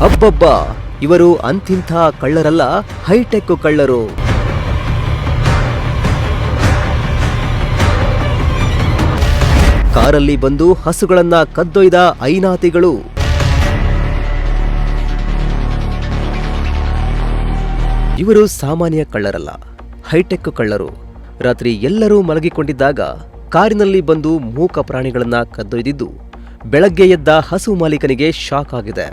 ಅಬ್ಬಬ್ಬಾ, ಇವರು ಅಂತಿಂಥ ಕಳ್ಳರಲ್ಲ, ಹೈಟೆಕ್ ಕಳ್ಳರು. ಕಾರಲ್ಲಿ ಬಂದು ಹಸುಗಳನ್ನ ಕದ್ದೊಯ್ದ ಐನಾತಿಗಳು. ಇವರು ಸಾಮಾನ್ಯ ಕಳ್ಳರಲ್ಲ, ಹೈಟೆಕ್ ಕಳ್ಳರು. ರಾತ್ರಿ ಎಲ್ಲರೂ ಮಲಗಿಕೊಂಡಿದ್ದಾಗ ಕಾರಿನಲ್ಲಿ ಬಂದು ಮೂಕ ಪ್ರಾಣಿಗಳನ್ನ ಕದ್ದೊಯ್ದಿದ್ದು ಬೆಳಗ್ಗೆ ಎದ್ದ ಹಸು ಮಾಲೀಕನಿಗೆ ಶಾಕ್ ಆಗಿದೆ.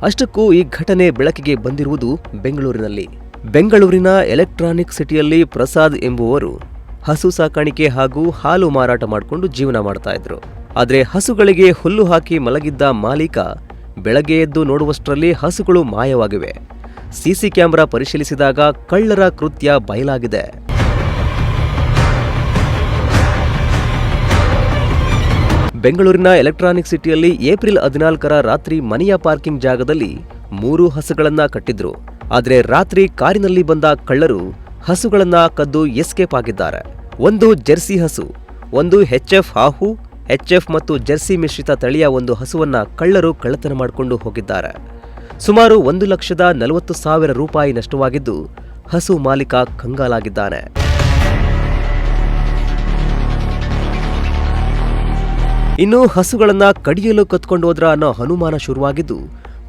ಅಷ್ಟಕ್ಕೂ ಈ ಘಟನೆ ಬೆಳಕಿಗೆ ಬಂದಿರುವುದು ಬೆಂಗಳೂರಿನಲ್ಲಿ. ಬೆಂಗಳೂರಿನ ಎಲೆಕ್ಟ್ರಾನಿಕ್ ಸಿಟಿಯಲ್ಲಿ ಪ್ರಸಾದ್ ಎಂಬುವರು ಹಸು ಸಾಕಾಣಿಕೆ ಹಾಗೂ ಹಾಲು ಮಾರಾಟ ಮಾಡಿಕೊಂಡು ಜೀವನ ಮಾಡ್ತಾ ಇದ್ರು. ಆದ್ರೆ ಹಸುಗಳಿಗೆ ಹುಲ್ಲು ಹಾಕಿ ಮಲಗಿದ್ದ ಮಾಲೀಕ ಬೆಳಗ್ಗೆ ಎದ್ದು ನೋಡುವಷ್ಟರಲ್ಲಿ ಹಸುಗಳು ಮಾಯವಾಗಿವೆ. ಸಿಸಿ ಕ್ಯಾಮೆರಾ ಪರಿಶೀಲಿಸಿದಾಗ ಕಳ್ಳರ ಕೃತ್ಯ ಬಯಲಾಗಿದೆ. ಬೆಂಗಳೂರಿನ ಎಲೆಕ್ಟ್ರಾನಿಕ್ ಸಿಟಿಯಲ್ಲಿ ಏಪ್ರಿಲ್ 14ರ ರಾತ್ರಿ ಮನೆಯ ಪಾರ್ಕಿಂಗ್ ಜಾಗದಲ್ಲಿ 3 ಹಸುಗಳನ್ನ ಕಟ್ಟಿದ್ರು. ಆದ್ರೆ ರಾತ್ರಿ ಕಾರಿನಲ್ಲಿ ಬಂದ ಕಳ್ಳರು ಹಸುಗಳನ್ನ ಕದ್ದು ಎಸ್ಕೇಪ್ ಆಗಿದ್ದಾರೆ. ಒಂದು ಜೆರ್ಸಿ ಹಸು, ಒಂದು HF ಹಾಹು, HF ಮತ್ತು ಜೆರ್ಸಿ ಮಿಶ್ರಿತ ತಳಿಯ ಒಂದು ಹಸುವನ್ನ ಕಳ್ಳರು ಕಳ್ಳತನ ಮಾಡಿಕೊಂಡು ಹೋಗಿದ್ದಾರೆ. ಸುಮಾರು 1,40,40,000 ರೂಪಾಯಿ ನಷ್ಟವಾಗಿದ್ದು ಹಸು ಮಾಲೀಕ ಕಂಗಾಲಾಗಿದ್ದಾನೆ. ಇನ್ನು ಹಸುಗಳನ್ನ ಕಡಿಯಲು ಕತ್ಕೊಂಡು ಹೋದ್ರ ಅನ್ನೋ ಅನುಮಾನ ಶುರುವಾಗಿದ್ದು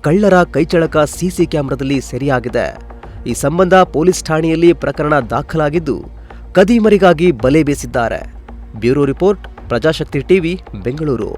ಕಳ್ಳರ ಕೈಚಳಕ ಸಿಸಿ ಕ್ಯಾಮೆರಾದಲ್ಲಿ ಸೆರೆಯಾಗಿದೆ. ಈ ಸಂಬಂಧ ಪೊಲೀಸ್ ಠಾಣೆಯಲ್ಲಿ ಪ್ರಕರಣ ದಾಖಲಾಗಿದ್ದು ಕದಿಮರಿಗಾಗಿ ಬಲೆ ಬೀಸಿದ್ದಾರೆ. Bureau report, Prajashakti TV, Bengaluru.